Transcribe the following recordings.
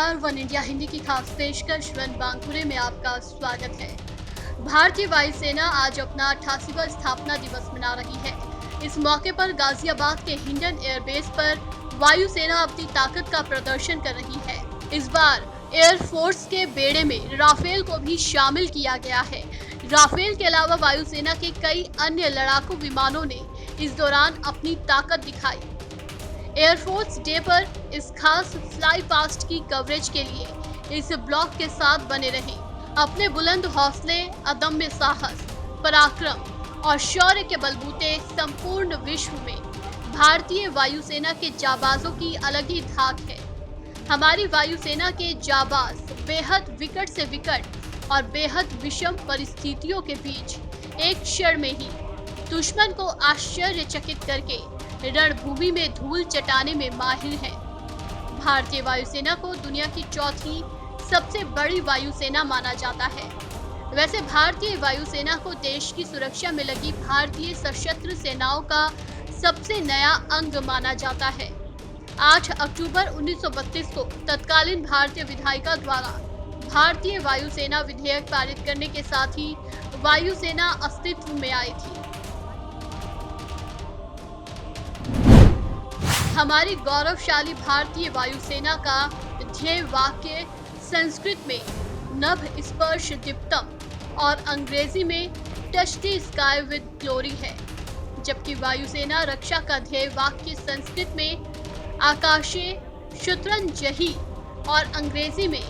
नमस्कार, one India Hindi की खास पेशकश वन बांकुरे में आपका स्वागत है। भारतीय वायुसेना आज अपना 88वां स्थापना दिवस मना रही है। इस मौके पर गाजियाबाद के हिंडन एयरबेस पर वायुसेना अपनी ताकत का प्रदर्शन कर रही है। इस बार एयरफोर्स के बेड़े में राफेल को भी शामिल किया गया है। राफेल के अलावा वायुसेना के कई अन्य लड़ाकू विमानों ने इस दौरान अपनी ताकत दिखाई। एयरफोर्स डे पर इस खास फ्लाई पास्ट की कवरेज के लिए इस ब्लॉग के साथ बने रहें। अपने बुलंद हौसले, अदम्य साहस, पराक्रम और शौर्य के बलबूते संपूर्ण विश्व में भारतीय वायुसेना के जाबाजों की अलग ही धाक है। हमारी वायुसेना के जाबाज बेहद विकट से विकट और बेहद विषम परिस्थितियों के बीच एक क्षण में ही दुश्मन को आश्चर्यचकित करके रणभूमि में धूल चटाने में माहिर है। भारतीय वायुसेना को दुनिया की चौथी सबसे बड़ी वायुसेना माना जाता है। वैसे भारतीय वायुसेना को देश की सुरक्षा में लगी भारतीय सशस्त्र सेनाओं का सबसे नया अंग माना जाता है। 8 अक्टूबर 1932 को तत्कालीन भारतीय विधायिका द्वारा भारतीय वायुसेना विधेयक पारित करने के साथ ही वायुसेना अस्तित्व में आई थी। हमारी गौरवशाली भारतीय वायुसेना का ध्येय वाक्य संस्कृत में नभ स्पर्श दीप्तम और अंग्रेजी में touch the sky with glory है, जबकि वायुसेना रक्षा का ध्येय वाक्य संस्कृत में आकाशीय शत्रुंजयी और अंग्रेजी में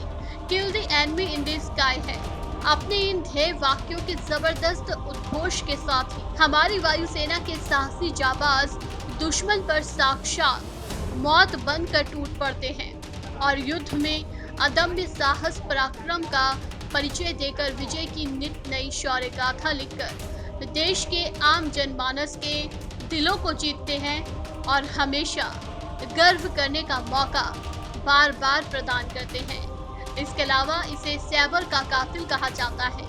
kill the enemy in the sky है। अपने इन ध्येय वाक्यों के जबरदस्त उद्घोष के साथ ही हमारी वायुसेना के साहसी जाबाज दुश्मन पर साक्षात मौत बनकर टूट पड़ते हैं और युद्ध में अदम्य साहस पराक्रम का परिचय देकर विजय की नित नई शौर्य गाथा लिखकर देश के आम जनमानस के दिलों को जीतते हैं और हमेशा गर्व करने का मौका बार बार प्रदान करते हैं। इसके अलावा इसे सैबर का कातिल कहा जाता है।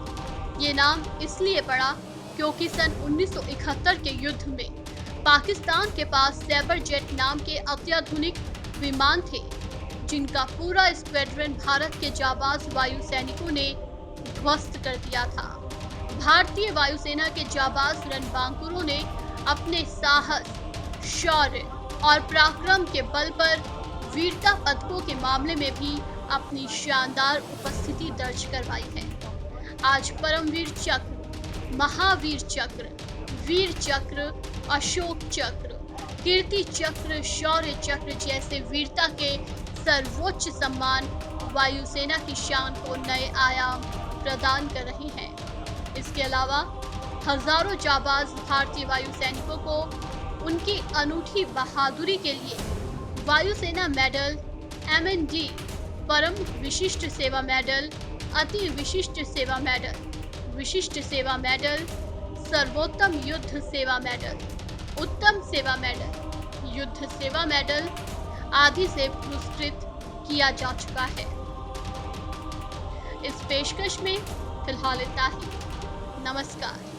ये नाम इसलिए पड़ा क्योंकि सन 1971 के युद्ध में पाकिस्तान के पास सैबर जेट नाम के अत्याधुनिक विमान थे, जिनका पूरा स्क्वाड्रन भारत के जाबाज वायु सैनिकों ने ध्वस्त कर दिया था। भारतीय वायुसेना के जाबाज रणबांकुरों ने अपने साहस, शौर्य और पराक्रम के बल पर वीरता पदकों के मामले में भी अपनी शानदार उपस्थिति दर्ज करवाई है। आज परमवीर चक्र, महावीर चक्र, वीर चक्र, अशोक चक्र, कीर्ति चक्र, शौर्य चक्र जैसे वीरता के सर्वोच्च सम्मान वायुसेना की शान को नए आयाम प्रदान कर रहे हैं। इसके अलावा हजारों जाबाज भारतीय वायु सैनिकों को उनकी अनूठी बहादुरी के लिए वायुसेना मेडल, MND, परम विशिष्ट सेवा मेडल, अति विशिष्ट सेवा मेडल, विशिष्ट सेवा मेडल, सर्वोत्तम युद्ध सेवा मेडल, उत्तम सेवा मेडल, युद्ध सेवा मेडल आदि से पुरस्कृत किया जा चुका है। इस पेशकश में फिलहाल इतना ही। नमस्कार।